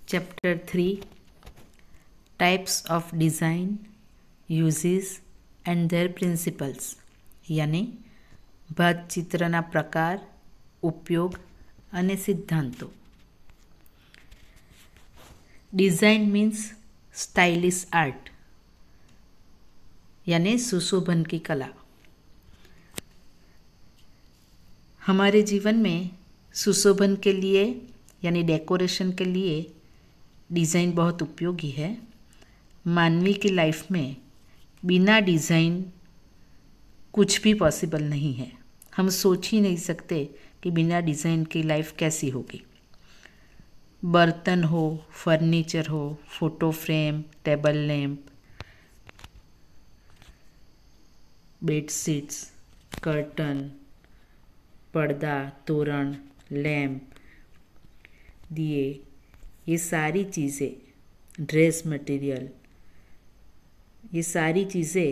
Chapter 3 types of design uses and their principles યાની ભાતચિત્રના પ્રકાર, ઉપયોગ અને સિદ્ધાંતો. डिज़ाइन मीन्स स्टाइलिश आर्ट यानी सुशोभन की कला. हमारे जीवन में सुशोभन के लिए यानी डेकोरेशन के लिए डिज़ाइन बहुत उपयोगी है. मानवी की लाइफ में बिना डिज़ाइन कुछ भी पॉसिबल नहीं है. हम सोच ही नहीं सकते कि बिना डिज़ाइन की लाइफ कैसी होगी. बर्तन हो, फर्नीचर हो, photo frame, table lamp, bedsheets, curtain, पर्दा, तोरण, लैंप, दिए, ये सारी चीज़ें, ड्रेस मटेरियल, ये सारी चीज़ें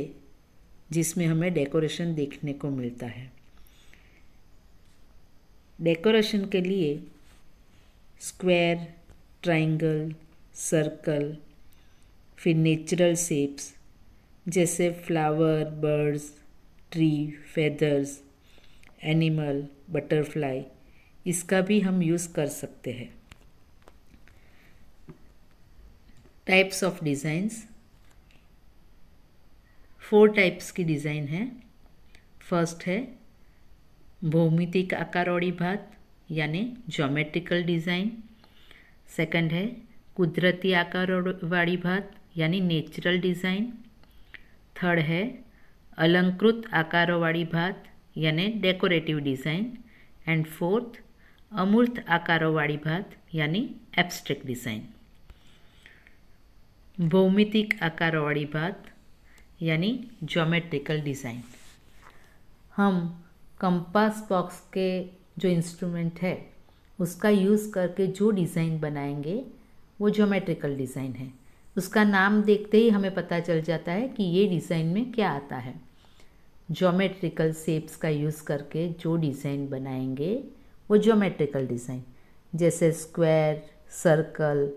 जिसमें हमें डेकोरेशन देखने को मिलता है. डेकोरेशन के लिए स्क्वायर, ट्रायंगल, सर्कल, फिर नेचुरल शेप्स जैसे flower, birds, tree, feathers, animal, butterfly, इसका भी हम यूज़ कर सकते हैं. Types of designs. 4 टाइप्स की डिज़ाइन है. फर्स्ट है भौमितिक आकार वाली भात यानी ज्योमेट्रिकल डिज़ाइन. सेकंड है कुदरती आकार वाली भात यानी नेचुरल डिज़ाइन. थर्ड है अलंकृत आकारों वाली भात यानी डेकोरेटिव डिज़ाइन. एंड फोर्थ अमूर्त आकारों वाली भात यानी एब्स्ट्रैक्ट डिज़ाइन. भौमितिक आकारों वाली भात यानी ज्योमेट्रिकल डिज़ाइन. हम कंपास बॉक्स के जो इंस्ट्रूमेंट है उसका यूज़ करके जो डिज़ाइन बनाएंगे वो ज्योमेट्रिकल डिज़ाइन है. उसका नाम देखते ही हमें पता चल जाता है कि ये डिज़ाइन में क्या आता है. ज्योमेट्रिकल शेप्स का यूज़ करके जो डिज़ाइन बनाएंगे वो ज्योमेट्रिकल डिज़ाइन, जैसे square, circle,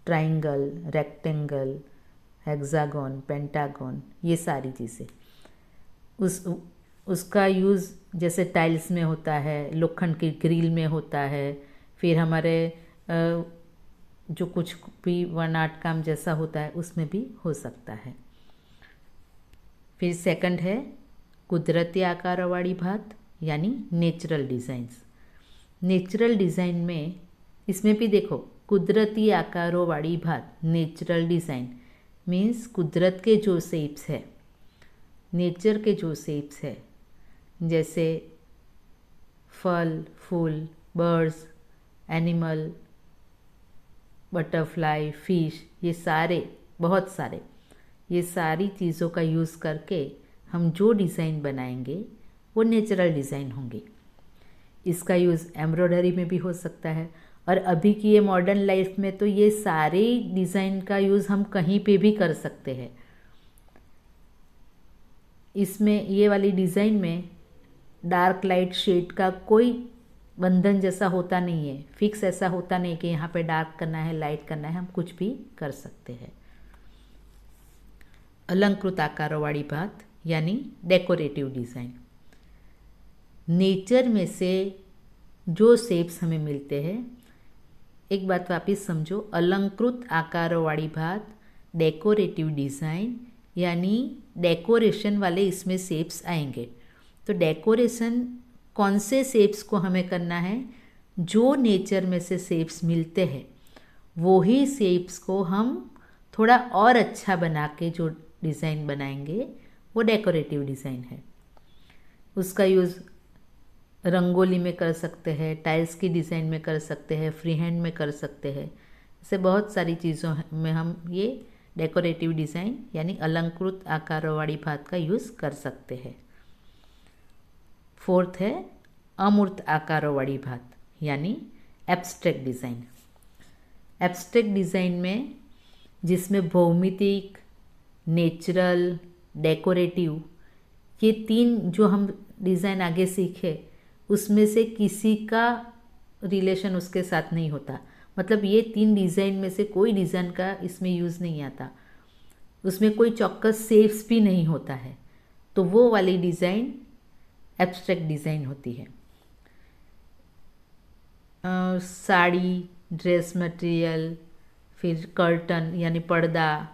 triangle, rectangle, hexagon, pentagon, ये सारी चीज़ें. उसका यूज़ जैसे टाइल्स में होता है, लोखंड की ग्रिल में होता है, फिर हमारे जो कुछ भी वन आर्ट काम जैसा होता है उसमें भी हो सकता है. फिर सेकंड है कुदरती आकारों वाली भात यानी नेचुरल डिज़ाइंस. नेचुरल डिज़ाइन में इसमें भी देखो कुदरती आकारों वाली भात, नेचुरल डिज़ाइन मीन्स कुदरत के जो शेप्स है, नेचर के जो शेप्स है, जैसे फल, फूल, बर्ड्स, एनिमल, बटरफ्लाई, फिश, ये सारे, बहुत सारे, ये सारी चीज़ों का यूज़ करके हम जो डिज़ाइन बनाएंगे वो नेचुरल डिज़ाइन होंगे. इसका यूज़ एम्ब्रॉयडरी में भी हो सकता है. और अभी की ये मॉडर्न लाइफ में तो ये सारे डिज़ाइन का यूज़ हम कहीं पे भी कर सकते हैं. इसमें ये वाली डिज़ाइन में डार्क लाइट शेड का कोई बंधन जैसा होता नहीं है. फिक्स ऐसा होता नहीं कि यहाँ पे डार्क करना है, लाइट करना है, हम कुछ भी कर सकते हैं. अलंकृत आकारों वाली भात यानी डेकोरेटिव डिज़ाइन. नेचर में से जो शेप्स हमें मिलते हैं, एक बात वापस समझो, अलंकृत आकारों वाली भात, डेकोरेटिव डिज़ाइन यानी डेकोरेशन वाले इसमें शेप्स आएंगे. तो डेकोरेशन कौन से शेप्स को हमें करना है, जो नेचर में से शेप्स मिलते हैं वो ही शेप्स को हम थोड़ा और अच्छा बना के जो डिज़ाइन बनाएंगे वो डेकोरेटिव डिज़ाइन है. उसका यूज़ रंगोली में कर सकते हैं, टाइल्स की डिज़ाइन में कर सकते हैं, फ्री हैंड में कर सकते हैं. ऐसे बहुत सारी चीज़ों में हम ये डेकोरेटिव डिज़ाइन यानी अलंकृत आकारों वाली भात का यूज़ कर सकते हैं. फोर्थ है अमूर्त आकारों वाली भात यानी एब्स्ट्रैक्ट डिज़ाइन. एब्स्ट्रैक्ट डिज़ाइन में जिसमें भौमितिक, नेचुरल, डेकोरेटिव, ये 3 जो हम डिज़ाइन आगे सीखे उसमें से किसी का रिलेशन उसके साथ नहीं होता. मतलब ये 3 डिज़ाइन में से कोई डिज़ाइन का इसमें यूज़ नहीं आता, उसमें कोई चौकस शेप्स भी नहीं होता है, तो वो वाली डिज़ाइन एब्स्ट्रैक्ट डिज़ाइन होती है। साड़ी, ड्रेस मटेरियल, फिर कर्टन यानी पर्दा,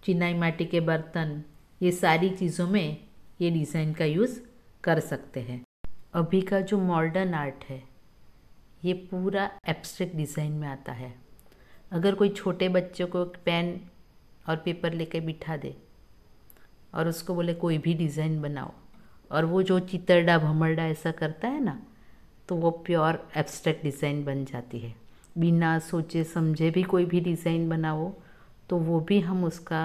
चिनाई माटी के बर्तन, ये सारी चीज़ों में ये डिज़ाइन का यूज़ कर सकते हैं। अभी का जो मॉडर्न आर्ट है ये पूरा एब्स्ट्रैक्ट डिज़ाइन में आता है। अगर कोई छोटे बच्चों को पेन और पेपर लेके बिठा दे और उसको बोले कोई भी डिज़ाइन बनाओ, और वो जो चितरडा भमरडा ऐसा करता है ना, तो वो प्योर एब्स्ट्रैक्ट डिज़ाइन बन जाती है। बिना सोचे समझे भी कोई भी डिज़ाइन बनाओ तो वो भी हम उसका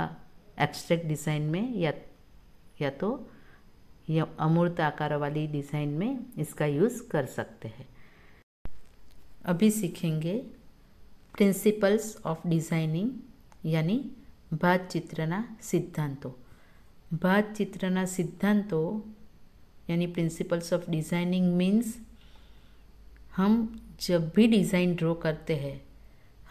एब्स्ट्रैक्ट डिज़ाइन में या तो या अमूर्त आकार वाली डिज़ाइन में इसका यूज़ कर सकते हैं। अभी सीखेंगे प्रिंसिपल्स ऑफ डिज़ाइनिंग यानी भात चित्रणा सिद्धांतों। भात चित्रणा सिद्धांतों यानी प्रिंसिपल्स ऑफ डिज़ाइनिंग मीन्स हम जब भी डिज़ाइन ड्रॉ करते हैं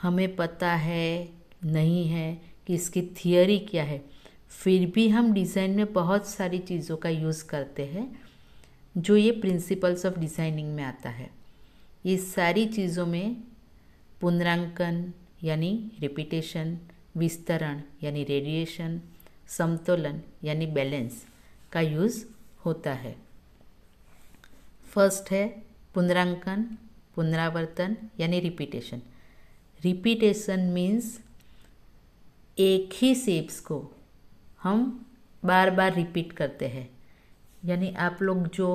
हमें पता है नहीं है कि इसकी थियरी क्या है, फिर भी हम डिज़ाइन में बहुत सारी चीज़ों का यूज़ करते हैं जो ये प्रिंसिपल्स ऑफ डिज़ाइनिंग में आता है। ये सारी चीज़ों में पुनरांकन यानी रिपीटेशन, विस्तरण यानी रेडिएशन, समतोलन यानी बैलेंस का यूज़ होता है। फर्स्ट है पुनरांकन, पुनरावर्तन यानी रिपीटेशन। रिपीटेशन मीन्स एक ही शेप्स को हम बार बार रिपीट करते हैं। यानी आप लोग जो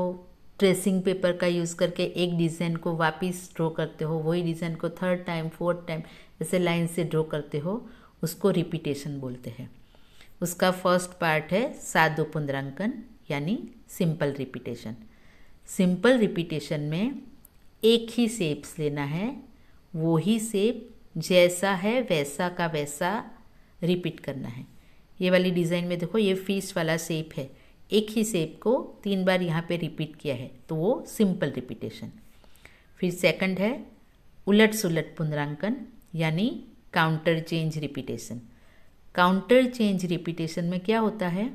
ट्रेसिंग पेपर का यूज़ करके एक डिज़ाइन को वापस ड्रॉ करते हो, वही डिज़ाइन को 3rd टाइम 4th टाइम ऐसे लाइन से ड्रॉ करते हो, उसको रिपीटेशन बोलते हैं। उसका फर्स्ट पार्ट है सादो पुनरांकन यानी सिंपल रिपीटेशन। सिंपल रिपीटेशन में एक ही शेप्स लेना है, वो ही शेप जैसा है वैसा का वैसा रिपीट करना है। ये वाली डिज़ाइन में देखो ये फिश वाला शेप है, एक ही शेप को 3 बार यहाँ पे रिपीट किया है, तो वो सिंपल रिपीटेशन। फिर सेकंड है उलट सुलट पुनरांकन यानी counter change repetition. Counter change repetition में क्या होता है,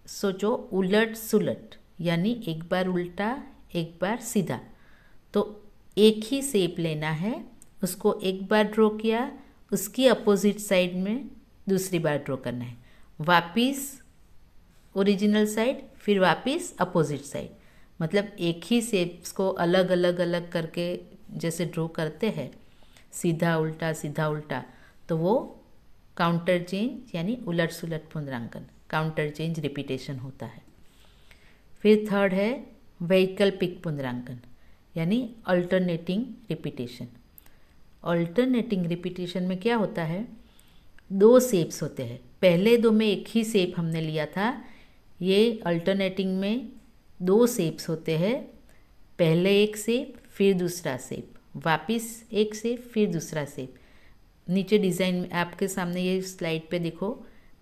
सोचो उलट सुलट यानी एक बार उल्टा एक बार सीधा, तो एक ही शेप लेना है, उसको एक बार ड्रॉ किया, उसकी अपोजिट साइड में दूसरी बार ड्रॉ करना है, वापिस ओरिजिनल साइड, फिर वापिस अपोजिट साइड। मतलब एक ही शेप्स को अलग अलग अलग करके जैसे ड्रॉ करते हैं सीधा उल्टा, तो वो काउंटर चेंज यानी उलट सुलट पुनरांकन, काउंटर चेंज रिपीटेशन होता है। फिर थर्ड है वैकल्पिक पुनरांकन यानी अल्टरनेटिंग रिपीटेशन। अल्टरनेटिंग रिपीटेशन में क्या होता है, 2 शेप्स होते हैं, पहले 2 में एक ही शेप हमने लिया था, ये अल्टरनेटिंग में 2 शेप्स होते हैं, पहले एक शेप फिर दूसरा शेप, वापिस एक शेप फिर दूसरा शेप। नीचे डिज़ाइन में आपके सामने ये स्लाइड पे देखो,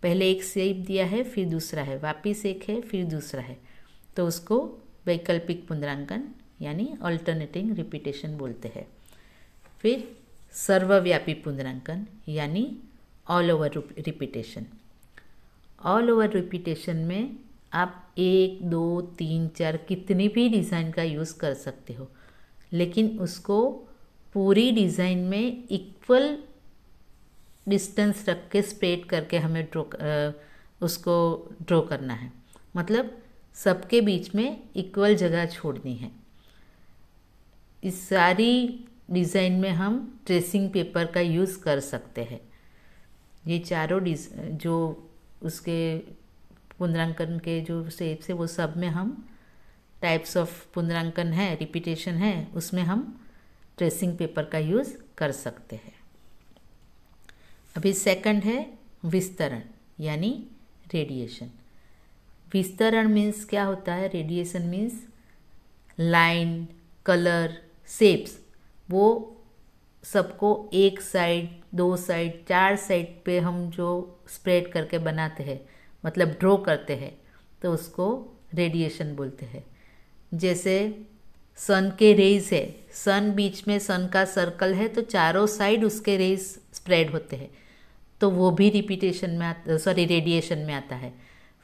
पहले एक शेप दिया है फिर दूसरा है, वापिस एक है फिर दूसरा है, तो उसको वैकल्पिक पुनरांकन यानी अल्टरनेटिंग रिपीटेशन बोलते हैं। फिर सर्वव्यापी पुनरांकन यानी all over repetition. All over repetition में आप 1 2 3 4 कितनी भी डिज़ाइन का यूज़ कर सकते हो, लेकिन उसको पूरी डिज़ाइन में इक्वल डिस्टेंस रख के स्प्रेड करके हमें उसको ड्रॉ करना है। मतलब सबके बीच में इक्वल जगह छोड़नी है। इस सारी डिज़ाइन में हम ट्रेसिंग पेपर का यूज़ कर सकते हैं। ये चारों जो उसके पुनरांकन के जो शेप्स है वो सब में हम टाइप्स ऑफ पुनरांकन है, रिपीटेशन है, उसमें हम ट्रेसिंग पेपर का यूज़ कर सकते हैं। अभी सेकंड है विस्तरण यानी रेडिएशन। विस्तरण मीन्स क्या होता है, radiation means line, colour, shapes, वो सबको एक साइड, 2 साइड, 4 साइड पे हम जो स्प्रेड करके बनाते हैं, मतलब ड्रॉ करते हैं, तो उसको रेडिएशन बोलते हैं। जैसे सन के रेज है, सन बीच में सन का सर्कल है तो चारों साइड उसके रेज स्प्रेड होते हैं, तो वो भी रिपीटेशन में रेडिएशन में आता है।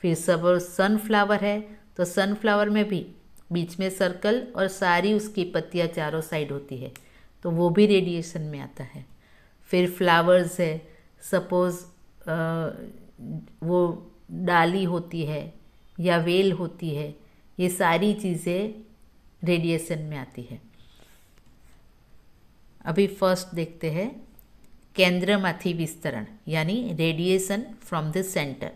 फिर सब सनफ्लावर है तो सनफ्लावर में भी बीच में सर्कल और सारी उसकी पत्तियाँ चारों साइड होती है, तो वो भी रेडिएशन में आता है। फिर फ्लावर्स है, सपोज़ वो डाली होती है या वेल होती है, ये सारी चीज़ें रेडिएशन में आती है। अभी फर्स्ट देखते हैं केंद्रमाथी विस्तरण यानी रेडिएशन फ्रॉम द सेंटर।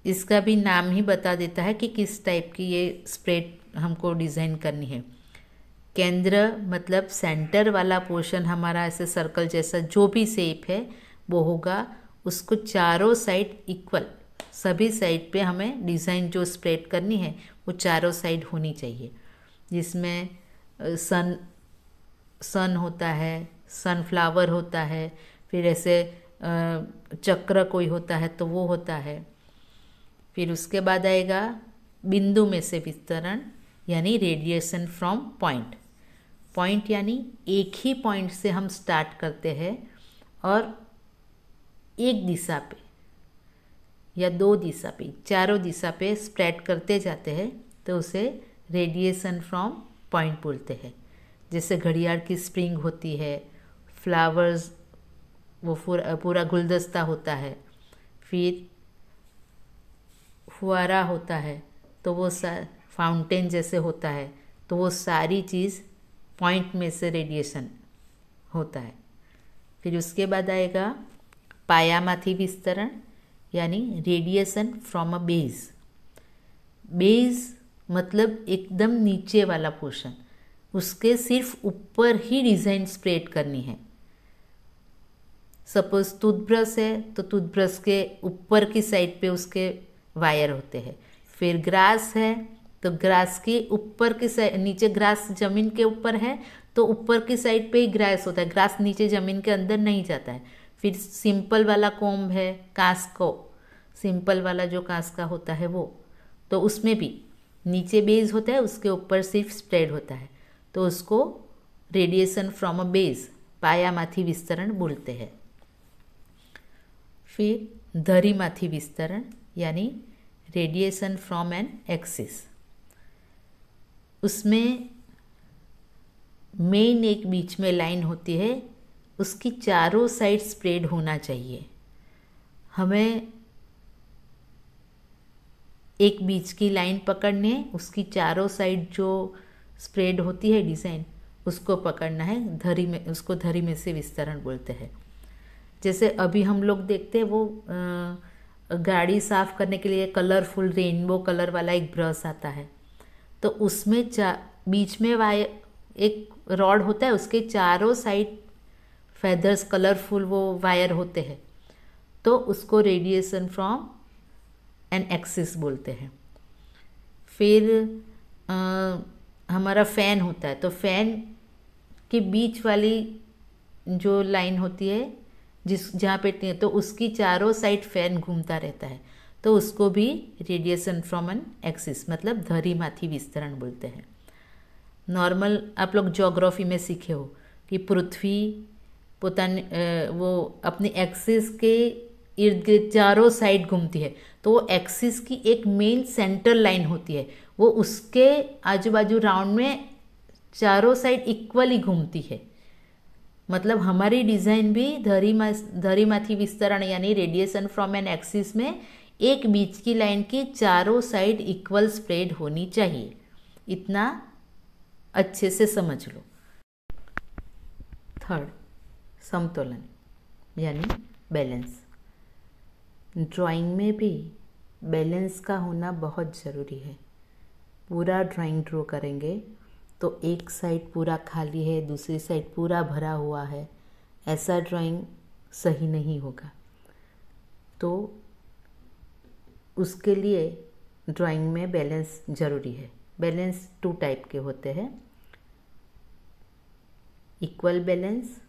इसका भी नाम ही बता देता है कि किस टाइप की ये स्प्रेड हमको डिज़ाइन करनी है। केंद्र मतलब सेंटर वाला पोर्शन हमारा ऐसे सर्कल जैसा जो भी शेप है वो होगा, उसको चारों साइड इक्वल, सभी साइड पे हमें डिज़ाइन जो स्प्रेड करनी है वो चारों साइड होनी चाहिए, जिसमें सन होता है, सनफ्लावर होता है, फिर ऐसे चक्र कोई होता है तो वो होता है। फिर उसके बाद आएगा बिंदु में से विस्तरण यानी रेडिएशन फ्रॉम पॉइंट। पॉइंट यानी एक ही पॉइंट से हम स्टार्ट करते हैं और एक दिशा पे या दो दिशा पे, चारों दिशा पे स्प्रेड करते जाते हैं, तो उसे रेडिएशन फ्रॉम पॉइंट बोलते हैं। जैसे घड़ियाल की स्प्रिंग होती है, फ्लावर्स वो पूरा गुलदस्ता होता है, फिर फुआरा होता है तो वो फाउंटेन जैसे होता है, तो वो सारी चीज़ पॉइंट में से रेडिएशन होता है। फिर उसके बाद आएगा पायामाथी विस्तरण यानी radiation from a base. Base मतलब एकदम नीचे वाला पोर्शन, उसके सिर्फ ऊपर ही डिज़ाइन स्प्रेड करनी है। सपोज टूथब्रश है तो टूथब्रश के ऊपर की साइड पे उसके वायर होते हैं। फिर ग्रास है तो ग्रास के ऊपर की साइड, नीचे ग्रास ज़मीन के ऊपर है तो ऊपर की साइड पे ही ग्रास होता है, ग्रास नीचे ज़मीन के अंदर नहीं जाता है। फिर सिंपल वाला कोम्ब है, कांस्को, सिंपल वाला जो कांस का होता है वो, तो उसमें भी नीचे बेस होता है, उसके ऊपर सिर्फ स्प्रेड होता है, तो उसको रेडिएशन फ्रॉम अ बेस पायामाथी विस्तरण बोलते हैं। फिर धरीमाथी विस्तरण यानी रेडिएशन फ्रॉम एन एक्सिस। उसमें मेन एक बीच में लाइन होती है, उसकी चारों साइड स्प्रेड होना चाहिए। हमें एक बीच की लाइन पकड़नी है, उसकी चारों साइड जो स्प्रेड होती है डिज़ाइन उसको पकड़ना है, धरी में, उसको धरी में से विस्तरण बोलते हैं। जैसे अभी हम लोग देखते हैं वो गाड़ी साफ़ करने के लिए कलरफुल रेनबो कलर वाला एक ब्रश आता है, तो उसमें बीच में वायर एक रॉड होता है, उसके चारों साइड फेदर्स कलरफुल वो वायर होते हैं, तो उसको रेडिएशन फ्रॉम एन एक्सिस बोलते हैं। फिर हमारा फ़ैन होता है तो फ़ैन के बीच वाली जो लाइन होती है जहाँ पे, तो उसकी चारों साइड फ़ैन घूमता रहता है, तो उसको भी रेडिएशन फ्रॉम एन एक्सिस मतलब धरीमाथी विस्तरण बोलते हैं। नॉर्मल आप लोग ज्योग्राफी में सीखे हो कि पृथ्वी वो अपनी एक्सिस के इर्द गिर्द चारों साइड घूमती है, तो वो एक्सिस की एक मेन सेंटर लाइन होती है, वो उसके आजू बाजू राउंड में चारों साइड इक्वली घूमती है। मतलब हमारी डिज़ाइन भी धरीमाथी विस्तरण यानी रेडिएशन फ्रॉम एन एक्सिस में एक बीच की लाइन की चारों साइड इक्वल स्प्रेड होनी चाहिए, इतना अच्छे से समझ लो। थर्ड, समतोलन यानी बैलेंस। ड्राइंग में भी बैलेंस का होना बहुत ज़रूरी है। पूरा ड्राइंग ड्रॉ करेंगे तो एक साइड पूरा खाली है, दूसरी साइड पूरा भरा हुआ है, ऐसा ड्राइंग सही नहीं होगा। तो उसके लिए ड्राइंग में बैलेंस ज़रूरी है। बैलेंस 2 टाइप के होते हैं, इक्वल बैलेंस,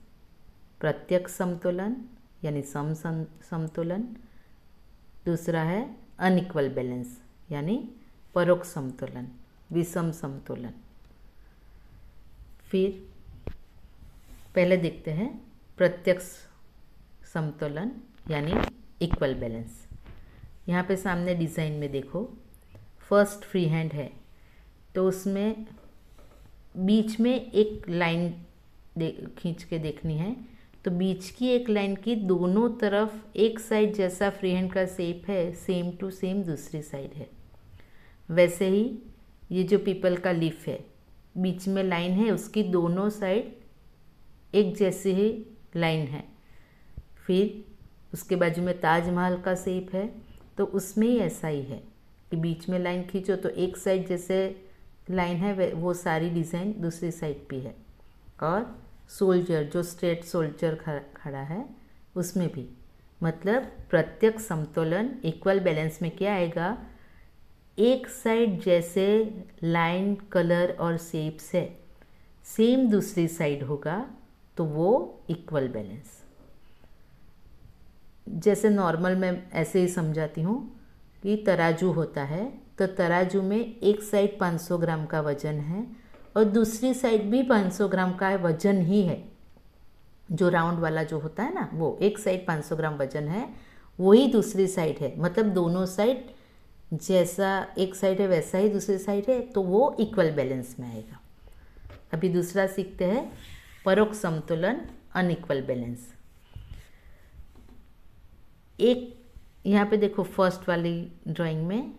प्रत्यक्ष समतोलन यानी समतोलन, दूसरा है अनइक्वल बैलेंस यानी परोक्ष समतोलन। विषम समतोलन। फिर पहले देखते हैं प्रत्यक्ष समतोलन यानी इक्वल बैलेंस। यहाँ पे सामने डिज़ाइन में देखो, फर्स्ट फ्री हैंड है तो उसमें बीच में एक लाइन खींच के देखनी है। तो बीच की एक लाइन की दोनों तरफ एक साइड जैसा फ्री हैंड का शेप है, सेम टू सेम दूसरी साइड है। वैसे ही ये जो पीपल का लीफ है, बीच में लाइन है, उसकी दोनों साइड एक जैसी ही लाइन है। फिर उसके बाजू में ताजमहल का शेप है, तो उसमें ही ऐसा ही है कि बीच में लाइन खींचो तो एक साइड जैसे लाइन है वो सारी डिज़ाइन दूसरी साइड भी है। और सोल्जर, जो स्ट्रेट सोल्जर खड़ा है, उसमें भी, मतलब प्रत्यक्ष समतोलन इक्वल बैलेंस में क्या आएगा, एक साइड जैसे लाइन, कलर और शेप्स है, सेम दूसरी साइड होगा तो वो इक्वल बैलेंस। जैसे नॉर्मल मैं ऐसे ही समझाती हूँ कि तराजू होता है, तो तराजू में एक साइड 500 ग्राम का वजन है और दूसरी साइड भी 500 ग्राम का वजन ही है। जो राउंड वाला जो होता है ना, वो एक साइड 500 ग्राम वजन है, वही दूसरी साइड है, मतलब दोनों साइड जैसा एक साइड है वैसा ही दूसरी साइड है, तो वो इक्वल बैलेंस में आएगा। अभी दूसरा सीखते हैं परोक्ष समतोलन, अनइक्वल बैलेंस। एक यहाँ पे देखो फर्स्ट वाली ड्राइंग में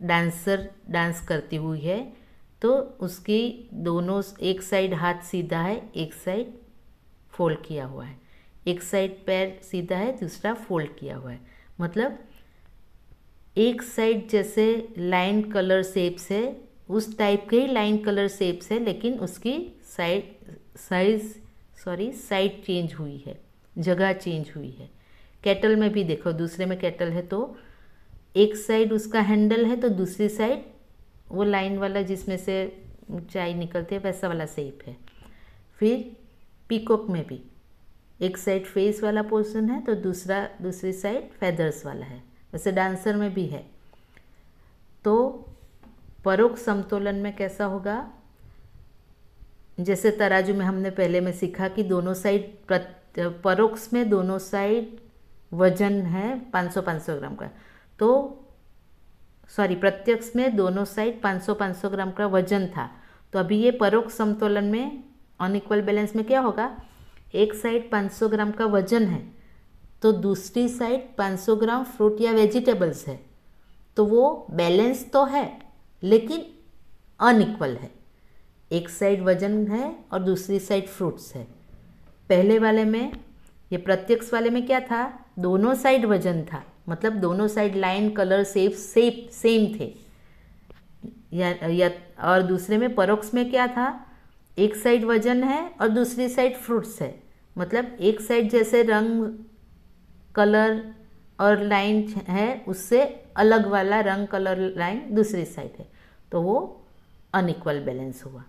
डांसर डांस करती हुई है, तो उसकी दोनों, एक साइड हाथ सीधा है, एक साइड फोल्ड किया हुआ है, एक साइड पैर सीधा है, दूसरा फोल्ड किया हुआ है। मतलब एक साइड जैसे लाइन कलर शेप्स है, उस टाइप के ही लाइन कलर शेप्स है, लेकिन उसकी साइड चेंज हुई है, जगह चेंज हुई है। कैटल में भी देखो, दूसरे में कैटल है तो एक साइड उसका हैंडल है, तो दूसरी साइड वो लाइन वाला जिसमें से चाय निकलती है वैसा वाला शेप है। फिर पीकॉक में भी एक साइड फेस वाला पोर्शन है, तो दूसरी साइड फेदर्स वाला है। वैसे डांसर में भी है। तो परोक्ष समतोलन में कैसा होगा, जैसे तराजू में हमने पहले में सीखा कि दोनों साइड, परोक्ष में दोनों साइड वजन है 500-500 ग्राम का, तो प्रत्यक्ष में दोनों साइड 500-500 ग्राम का वजन था। तो अभी ये परोक्ष समतोलन में अनइक्वल बैलेंस में क्या होगा, एक साइड 500 ग्राम का वजन है, तो दूसरी साइड 500 ग्राम फ्रूट या वेजिटेबल्स है, तो वो बैलेंस तो है लेकिन अनइक्वल है। एक साइड वजन है और दूसरी साइड फ्रूट्स है। पहले वाले में, ये प्रत्यक्ष वाले में क्या था, दोनों साइड वजन था, मतलब दोनों side line, colour, shape same थे। और दूसरे में परोक्ष में क्या था, एक साइड वजन है और दूसरी साइड फ्रूट्स है, मतलब एक साइड जैसे रंग, कलर और लाइन है, उससे अलग वाला रंग, कलर, लाइन दूसरी साइड है, तो वो अनइक्वल बैलेंस हुआ।